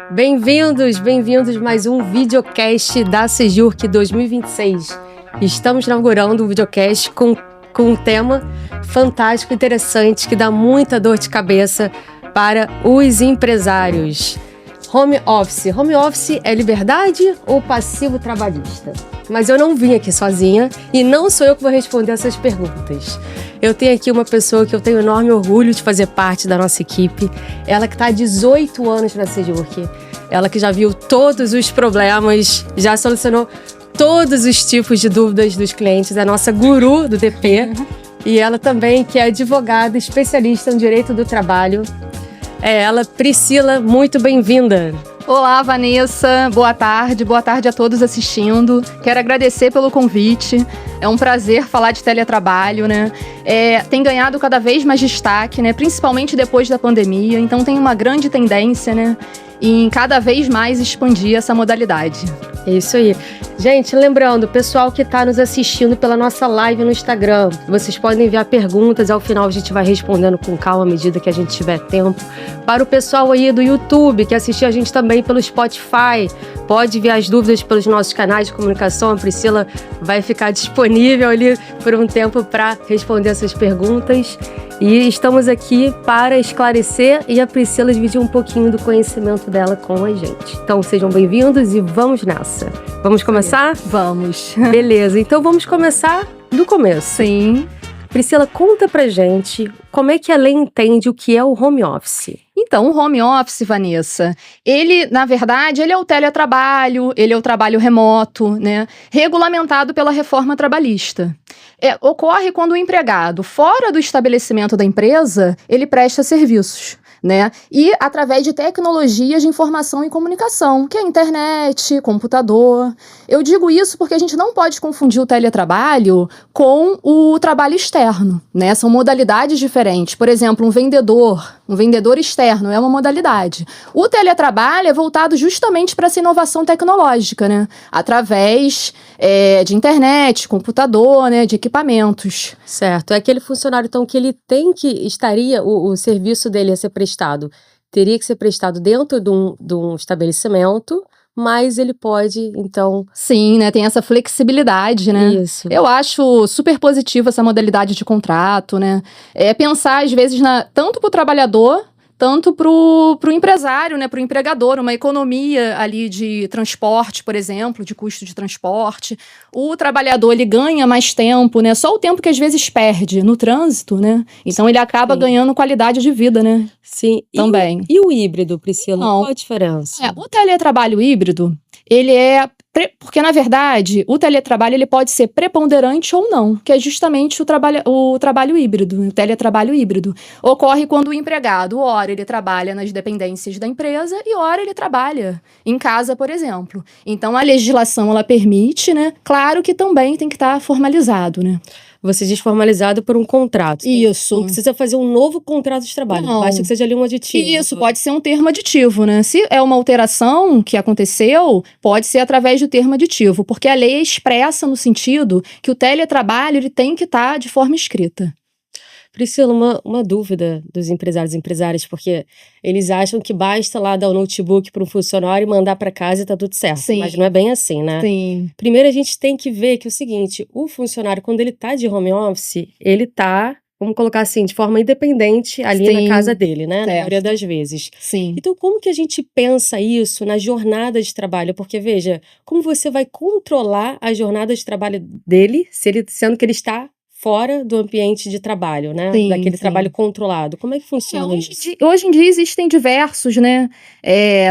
Bem-vindos, bem-vindos a mais um videocast da Sejurk 2026. Estamos inaugurando o videocast com um tema fantástico, interessante, que dá muita dor de cabeça para os empresários. Home office. Home office é liberdade ou passivo trabalhista? Mas eu não vim aqui sozinha e não sou eu que vou responder essas perguntas. Eu tenho aqui uma pessoa que eu tenho enorme orgulho de fazer parte da nossa equipe. Ela que está há 18 anos na Sejurk. Ela que já viu todos os problemas, já solucionou todos os tipos de dúvidas dos clientes. É a nossa guru do DP. E ela também que é advogada, especialista no direito do trabalho. É ela, Priscila, muito bem-vinda. Olá, Vanessa. Boa tarde a todos assistindo. Quero agradecer pelo convite. É um prazer falar de teletrabalho, né? Tem ganhado cada vez mais destaque, né? Principalmente depois da pandemia. Então tem uma grande tendência, né? Em cada vez mais expandir essa modalidade. É isso aí. Gente, lembrando, pessoal que está nos assistindo pela nossa live no Instagram, vocês podem enviar perguntas, ao final a gente vai respondendo com calma à medida que a gente tiver tempo. Para o pessoal aí do YouTube, que assistiu a gente também pelo Spotify, pode enviar as dúvidas pelos nossos canais de comunicação. A Priscila vai ficar disponível ali por um tempo para responder essas perguntas. E estamos aqui para esclarecer e a Priscila dividir um pouquinho do conhecimento dela com a gente. Então sejam bem-vindos e vamos nessa. Vamos começar? Vamos. Beleza, então vamos começar do começo. Sim. Priscila, conta pra gente como é que a lei entende o que é o home office. Então, o home office, Vanessa, na verdade, ele é o teletrabalho, ele é o trabalho remoto, né? Regulamentado pela reforma trabalhista. Ocorre quando o empregado, fora do estabelecimento da empresa, ele presta serviços, né? E através de tecnologias de informação e comunicação, que é a internet, computador. Eu digo isso porque a gente não pode confundir o teletrabalho com o trabalho externo, né? São modalidades diferentes. Por exemplo, um vendedor externo é uma modalidade. O teletrabalho é voltado justamente para essa inovação tecnológica, né? Através de internet, computador, né? De equipamentos. Certo. É aquele funcionário, então, que ele estaria, o serviço dele a ser prestado, teria que ser prestado dentro de um estabelecimento, mas ele pode, então... Sim, né? Tem essa flexibilidade, né? Isso. Eu acho super positiva essa modalidade de contrato, né? Pensar, às vezes, tanto para o trabalhador, tanto para o empresário, né? Para o empregador, uma economia ali de transporte, por exemplo, de custo de transporte. O trabalhador, ele ganha mais tempo, né? Só o tempo que às vezes perde no trânsito, né? Então ele acaba ganhando qualidade de vida, né? Sim. Também. E o híbrido, Priscila? Não. Qual a diferença? O teletrabalho híbrido, ele porque, na verdade, o teletrabalho ele pode ser preponderante ou não, que é justamente o trabalho híbrido, o teletrabalho híbrido. Ocorre quando o empregado, ora ele trabalha nas dependências da empresa e ora ele trabalha em casa, por exemplo. Então, a legislação, ela permite, né? Claro que também tem que estar formalizado, né? Você diz formalizado por um contrato. Isso. Não precisa fazer um novo contrato de trabalho. Não. Basta que seja ali um aditivo. Isso, pode ser um termo aditivo, né? Se é uma alteração que aconteceu, pode ser através do termo aditivo, porque a lei é expressa no sentido que o teletrabalho ele tem que estar de forma escrita. Priscila, uma dúvida dos empresários e empresárias, porque eles acham que basta lá dar o notebook para um funcionário e mandar para casa e tá tudo certo. Sim. Mas não é bem assim, né? Sim. Primeiro a gente tem que ver que é o seguinte, o funcionário, quando ele tá de home office, ele tá, vamos colocar assim, de forma independente ali Sim. na casa dele, né? Certo. Na maioria das vezes. Sim. Então, como que a gente pensa isso na jornada de trabalho? Porque, veja, como você vai controlar a jornada de trabalho dele, sendo que ele está fora do ambiente de trabalho, né? Sim, Daquele sim. trabalho controlado. Como é que funciona isso? Hoje em dia existem diversos, né,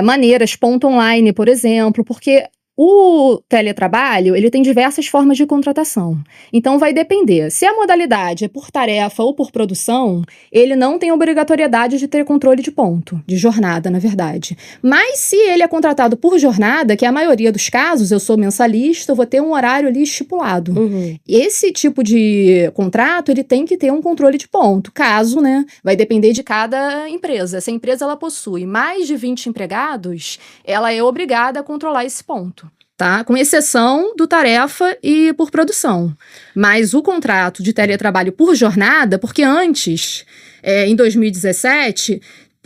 maneiras, ponto online, por exemplo, porque o teletrabalho, ele tem diversas formas de contratação. Então, vai depender. Se a modalidade é por tarefa ou por produção, ele não tem obrigatoriedade de ter controle de ponto, de jornada, na verdade. Mas se ele é contratado por jornada, que é a maioria dos casos, eu sou mensalista, eu vou ter um horário ali estipulado. Uhum. Esse tipo de contrato, ele tem que ter um controle de ponto. Caso, né, vai depender de cada empresa. Se a empresa ela possui mais de 20 empregados, ela é obrigada a controlar esse ponto. Tá? Com exceção do tarefa e por produção. Mas o contrato de teletrabalho por jornada, porque antes, em 2017,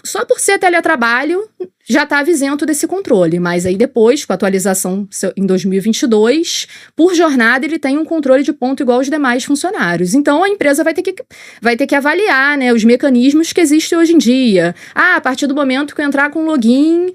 só por ser teletrabalho, já estava isento desse controle, mas aí depois, com a atualização em 2022, por jornada ele tem um controle de ponto igual aos demais funcionários. Então a empresa vai ter que avaliar, né, os mecanismos que existem hoje em dia. A partir do momento que eu entrar com login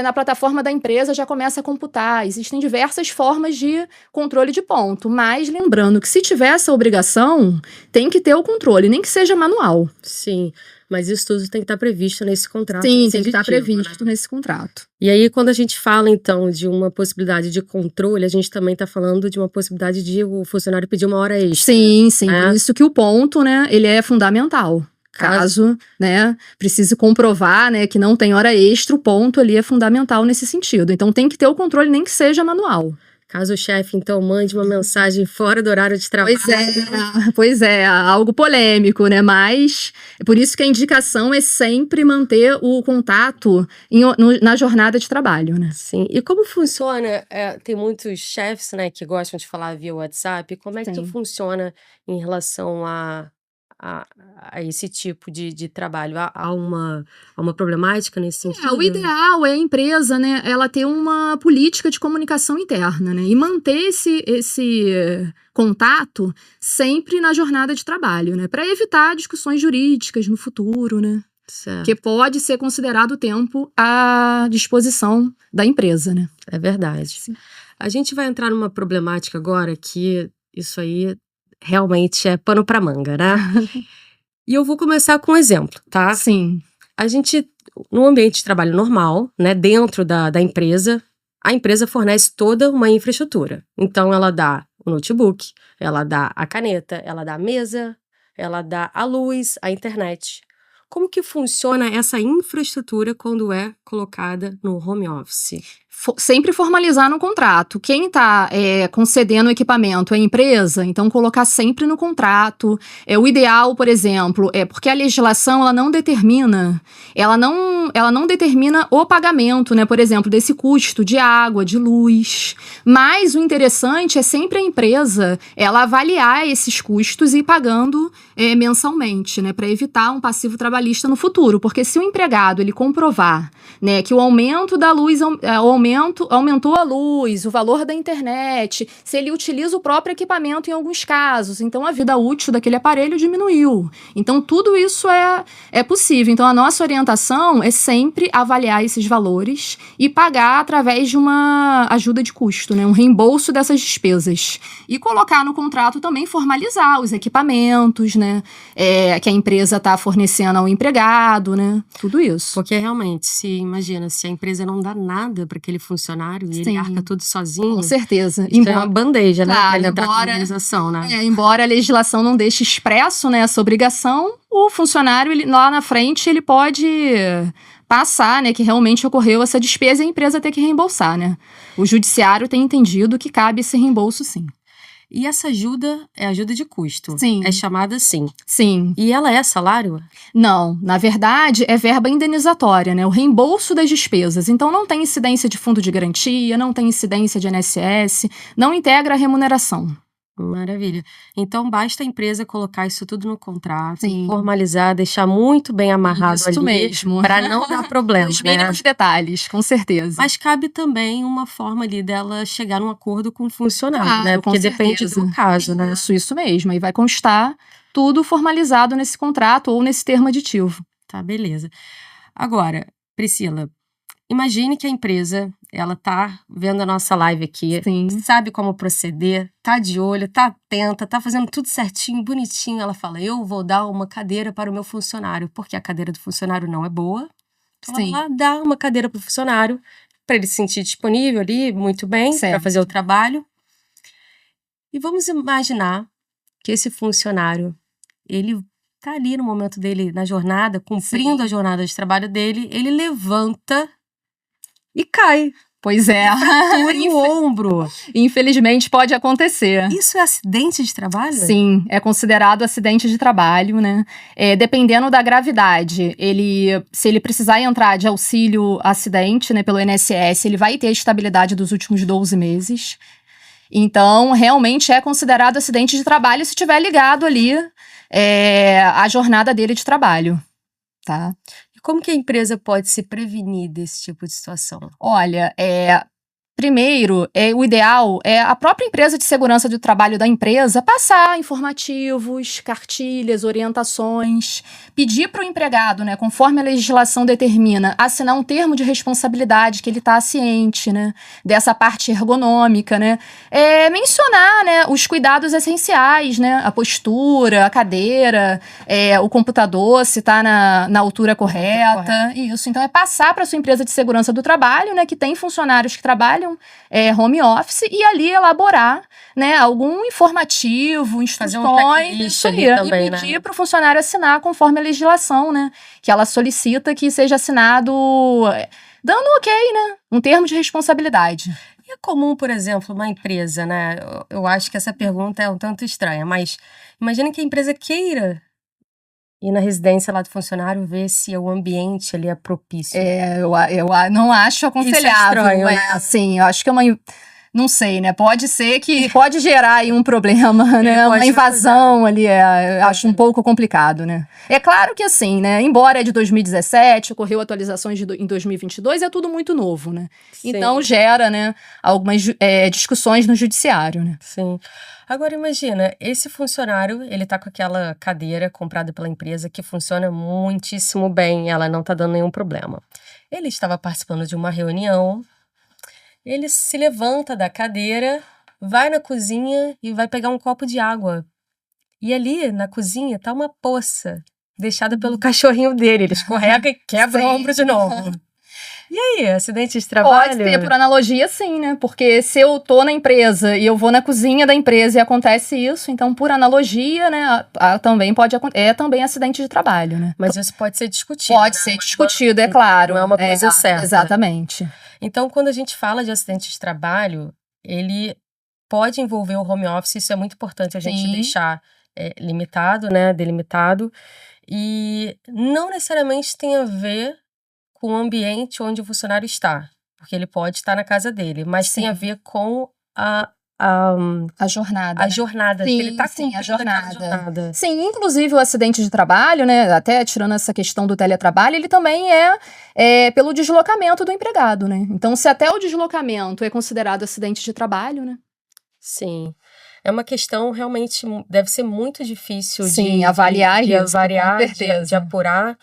na plataforma da empresa já começa a computar. Existem diversas formas de controle de ponto, mas lembrando que se tiver essa obrigação, tem que ter o controle, nem que seja manual. Sim. Mas isso tudo tem que estar previsto nesse contrato. Sim, tem que estar previsto nesse contrato. E aí, quando a gente fala, então, de uma possibilidade de controle, a gente também está falando de uma possibilidade de o funcionário pedir uma hora extra. Sim, sim. Por isso que o ponto, né, ele é fundamental. Caso, né, precise comprovar, né, que não tem hora extra, o ponto ali é fundamental nesse sentido. Então, tem que ter o controle, nem que seja manual. Caso o chefe, então, mande uma mensagem fora do horário de trabalho. Pois é, algo polêmico, né? Mas é por isso que a indicação é sempre manter o contato na jornada de trabalho, né? Sim. E como funciona? Tem muitos chefes, né, que gostam de falar via WhatsApp. Como é que funciona em relação a esse tipo de trabalho? Há uma problemática nesse sentido? O ideal é a empresa, né, ela ter uma política de comunicação interna, né, e manter esse contato sempre na jornada de trabalho, né, para evitar discussões jurídicas no futuro, né, certo. Que pode ser considerado o tempo à disposição da empresa, né. É verdade. Sim. A gente vai entrar numa problemática agora que isso aí realmente é pano pra manga, né? E eu vou começar com um exemplo, tá? Sim. A gente, no ambiente de trabalho normal, né, dentro da empresa, a empresa fornece toda uma infraestrutura. Então, ela dá o notebook, ela dá a caneta, ela dá a mesa, ela dá a luz, a internet. Como que funciona essa infraestrutura quando é colocada no home office? Sempre formalizar no contrato. Quem está concedendo o equipamento é a empresa, então colocar sempre no contrato. O ideal, por exemplo, porque a legislação ela não determina o pagamento, né, por exemplo, desse custo de água, de luz. Mas o interessante é sempre a empresa ela avaliar esses custos e ir pagando mensalmente, né, para evitar um passivo trabalhista no futuro. Porque se o empregado ele comprovar, né, que o aumento da luz aumentou a luz, o valor da internet, se ele utiliza o próprio equipamento em alguns casos, então a vida útil daquele aparelho diminuiu. Então tudo isso é possível. Então a nossa orientação é sempre avaliar esses valores e pagar através de uma ajuda de custo, né, um reembolso dessas despesas. E colocar no contrato também formalizar os equipamentos, né, que a empresa está fornecendo ao empregado, né, tudo isso. Porque realmente, imagina, se a empresa não dá nada para aquele funcionário e ele arca tudo sozinho. Com certeza. Isso é uma bandeja, né? Claro, pra entrar na organização, né? Embora a legislação não deixe expresso, né, essa obrigação, o funcionário, lá na frente, ele pode passar, né, que realmente ocorreu essa despesa e a empresa ter que reembolsar, né? O judiciário tem entendido que cabe esse reembolso, sim. E essa ajuda é ajuda de custo. Sim. É chamada assim. Sim. E ela é salário? Não, na verdade é verba indenizatória, né? O reembolso das despesas. Então não tem incidência de fundo de garantia, não tem incidência de INSS, não integra a remuneração. Maravilha. Então basta a empresa colocar isso tudo no contrato, Sim. formalizar, deixar muito bem amarrado Isso ali, mesmo. para não dar problema, Os mínimos detalhes, com certeza. Mas cabe também uma forma ali dela chegar num acordo com o funcionário, Claro, né? Porque com depende certeza. do caso, né? Isso mesmo. Aí vai constar tudo formalizado nesse contrato ou nesse termo aditivo. Tá, beleza. Agora, Priscila, imagine que a empresa, ela tá vendo a nossa live aqui, Sim. sabe como proceder, tá de olho, tá atenta, tá fazendo tudo certinho, bonitinho. Ela fala, eu vou dar uma cadeira para o meu funcionário, porque a cadeira do funcionário não é boa. Então Sim. ela dá uma cadeira pro funcionário, para ele se sentir disponível ali, muito bem, para fazer o trabalho. E vamos imaginar que esse funcionário, ele tá ali no momento dele, na jornada, cumprindo a jornada de trabalho dele, ele levanta e cai. Pois é. Fratura o ombro. Infelizmente pode acontecer. Isso é acidente de trabalho? Sim, é considerado acidente de trabalho, né? Dependendo da gravidade, se ele precisar entrar de auxílio acidente, né, pelo INSS, ele vai ter a estabilidade dos últimos 12 meses. Então, realmente é considerado acidente de trabalho se estiver ligado ali à jornada dele de trabalho, tá? Como que a empresa pode se prevenir desse tipo de situação? Olha, primeiro, o ideal é a própria empresa de segurança do trabalho da empresa passar informativos, cartilhas, orientações, pedir para o empregado, né, conforme a legislação determina, assinar um termo de responsabilidade que ele está ciente, né, dessa parte ergonômica, né, mencionar, né, os cuidados essenciais, né, a postura, a cadeira, o computador, se está na altura correta, isso. Então, passar para a sua empresa de segurança do trabalho, né, que tem funcionários que trabalham home office e ali elaborar, né, algum informativo, instruções, isso aí, e pedir para o funcionário assinar conforme a legislação, né, que ela solicita que seja assinado, dando ok, né, um termo de responsabilidade. E é comum, por exemplo, uma empresa, né, eu acho que essa pergunta é um tanto estranha, mas imagina que a empresa queira ir na residência lá do funcionário ver se o ambiente ali é propício. Eu não acho aconselhável. Isso é estranho, né? Assim, eu acho que não sei, né? Pode ser que pode gerar aí um problema, né? Uma invasão ali, eu acho um pouco complicado, né? É claro que assim, né? Embora é de 2017, ocorreu atualizações em 2022, é tudo muito novo, né? Sim. Então gera, né, algumas discussões no judiciário, né? Sim. Agora imagina, esse funcionário, ele tá com aquela cadeira comprada pela empresa que funciona muitíssimo bem, ela não tá dando nenhum problema. Ele estava participando de uma reunião, ele se levanta da cadeira, vai na cozinha e vai pegar um copo de água. E ali, na cozinha, tá uma poça deixada pelo cachorrinho dele, ele escorrega e quebra o ombro de novo. E aí, acidente de trabalho? Pode ser por analogia, sim, né? Porque se eu tô na empresa e eu vou na cozinha da empresa e acontece isso, então por analogia, né, também pode acontecer, também acidente de trabalho, né? Mas isso pode ser discutido. Pode ser discutido, é claro. Não é uma coisa certa. Exatamente. Então, quando a gente fala de acidente de trabalho, ele pode envolver o home office, isso é muito importante a gente deixar limitado, né, delimitado, e não necessariamente tem a ver com o ambiente onde o funcionário está, porque ele pode estar na casa dele, mas tem a ver com a jornada. A jornada. Sim, ele tá a jornada. Sim, inclusive o acidente de trabalho, né, até tirando essa questão do teletrabalho, ele também é pelo deslocamento do empregado, né? Então, se até o deslocamento é considerado acidente de trabalho, né? Sim. É uma questão realmente, deve ser muito difícil avaliar de isso, avaliar, com certeza. de apurar.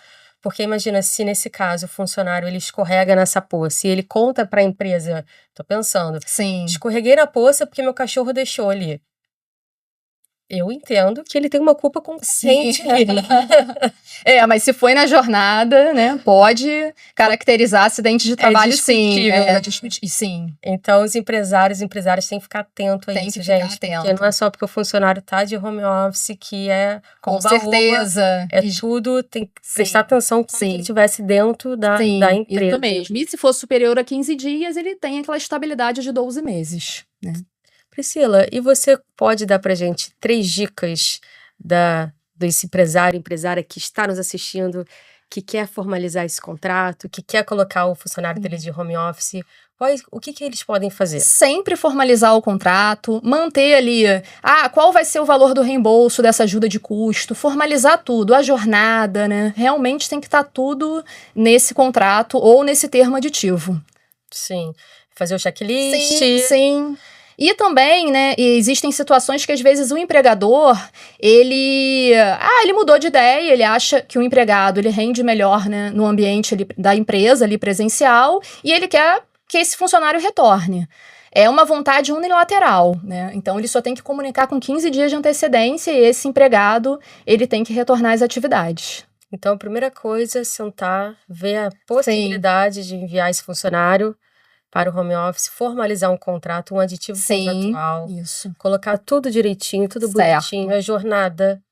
Porque imagina, se nesse caso o funcionário ele escorrega nessa poça e ele conta para a empresa, tô pensando, escorreguei na poça porque meu cachorro deixou ali. Eu entendo que ele tem uma culpa consciente ali, né? Mas se foi na jornada, né, pode caracterizar acidente de trabalho, sim. Sim. Então, os empresárias têm que ficar atento a isso, gente. Porque não é só porque o funcionário tá de home office que com certeza. Tudo, tem que prestar atenção como se ele estivesse dentro da empresa. Isso mesmo. E se for superior a 15 dias, ele tem aquela estabilidade de 12 meses, né? Priscila, e você pode dar pra gente 3 dicas desse empresária que está nos assistindo, que quer formalizar esse contrato, que quer colocar o funcionário dele de home office? O que eles podem fazer? Sempre formalizar o contrato, manter ali, qual vai ser o valor do reembolso dessa ajuda de custo, formalizar tudo, a jornada, né? Realmente tem que estar tudo nesse contrato ou nesse termo aditivo. Sim. Fazer o checklist. Sim. E também, né, existem situações que às vezes o empregador, ele mudou de ideia, ele acha que o empregado, ele rende melhor, né, no ambiente ali, da empresa, ali presencial, e ele quer que esse funcionário retorne. É uma vontade unilateral, né, então ele só tem que comunicar com 15 dias de antecedência e esse empregado, ele tem que retornar às atividades. Então, a primeira coisa é sentar, ver a possibilidade de enviar esse funcionário para o home office, formalizar um contrato, um aditivo contratual, colocar tudo direitinho, tudo bonitinho, a jornada,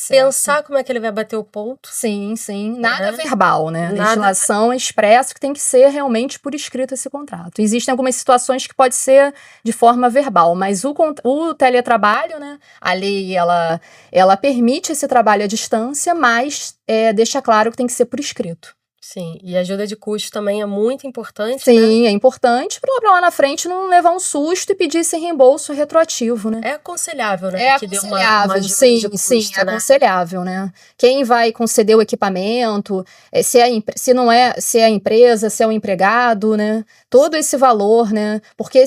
pensar como é que ele vai bater o ponto. Sim. Nada verbal, né? Legislação expressa que tem que ser realmente por escrito esse contrato. Existem algumas situações que pode ser de forma verbal, mas o teletrabalho, né? A lei, ela permite esse trabalho à distância, mas deixa claro que tem que ser por escrito. Sim, e ajuda de custo também é muito importante, Sim, é importante para lá na frente não levar um susto e pedir esse reembolso retroativo, né? É aconselhável, né? É Que dê aconselhável, ajuda sim, de custo, sim, é né? aconselhável, né? Quem vai conceder o equipamento, se não é, se é a empresa, se é o empregado, né? Todo esse valor, né? Porque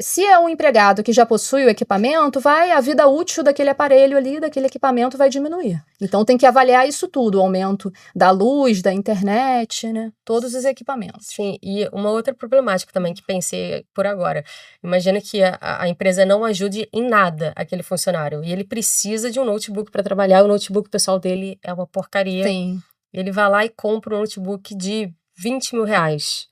se é um empregado que já possui o equipamento, a vida útil daquele aparelho ali, daquele equipamento vai diminuir. Então tem que avaliar isso tudo, o aumento da luz, da internet, né? Todos os equipamentos. Sim, e uma outra problemática também que pensei por agora. Imagina que a empresa não ajude em nada aquele funcionário e ele precisa de um notebook para trabalhar, o notebook pessoal dele é uma porcaria. Sim. Ele vai lá e compra um notebook de 20 mil reais,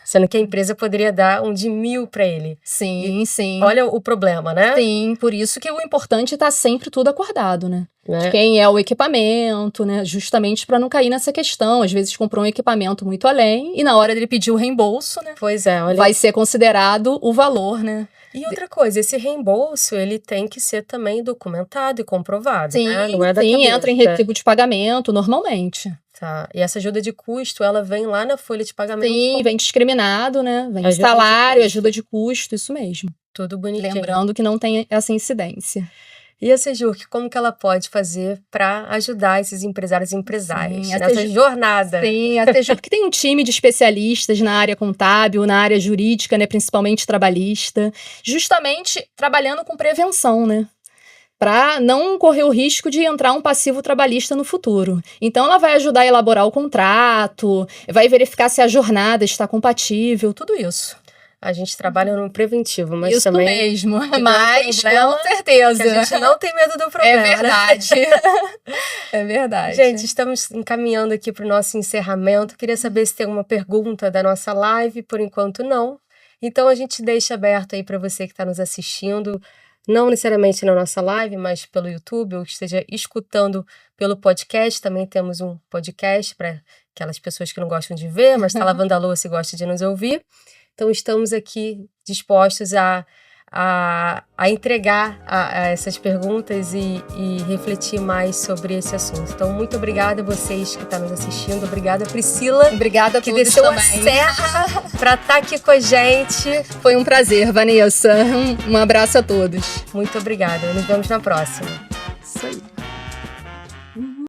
sendo que a empresa poderia dar um de 1.000 para ele. Sim, sim. Olha o problema, né? Sim, por isso que o importante é estar sempre tudo acordado, né? Né? De quem é o equipamento, né? Justamente para não cair nessa questão. Às vezes comprou um equipamento muito além e na hora dele pedir o reembolso, né? Pois é, olha. Vai ser considerado o valor, né? E outra coisa, esse reembolso, ele tem que ser também documentado e comprovado, Sim, né? Não é da sim, cabeça. entra em recibo de pagamento normalmente. Tá. E essa ajuda de custo, ela vem lá na folha de pagamento. Sim, vem discriminado, né? Vem Ajuda de salário, custo. ajuda de custo, isso mesmo. Tudo bonitinho. Lembrando que não tem essa incidência. E a Sejurk, como que ela pode fazer para ajudar esses empresários e empresárias Sim, nessa jornada? Sim, a Sejurk tem um time de especialistas na área contábil, na área jurídica, né, principalmente trabalhista, justamente trabalhando com prevenção, né? Para não correr o risco de entrar um passivo trabalhista no futuro. Então, ela vai ajudar a elaborar o contrato, vai verificar se a jornada está compatível, tudo isso. A gente trabalha no preventivo, mas isso também... mesmo, que mas problema, com certeza. Que a gente não tem medo do problema, É verdade. Né? É verdade. Gente, estamos encaminhando aqui para o nosso encerramento. Queria saber se tem alguma pergunta da nossa live. Por enquanto, não. Então, a gente deixa aberto aí para você que está nos assistindo, não necessariamente na nossa live, mas pelo YouTube, ou que esteja escutando pelo podcast. Também temos um podcast para aquelas pessoas que não gostam de ver, mas está lavando a louça e gosta de nos ouvir. Então, estamos aqui dispostos a entregar a essas perguntas e refletir mais sobre esse assunto. Então, muito obrigada a vocês que estão nos assistindo. Obrigada, Priscila. Obrigada a que todos desceu também. a serra para estar aqui com a gente. Foi um prazer, Vanessa. Um abraço a todos. Muito obrigada. Nos vemos na próxima. Isso aí.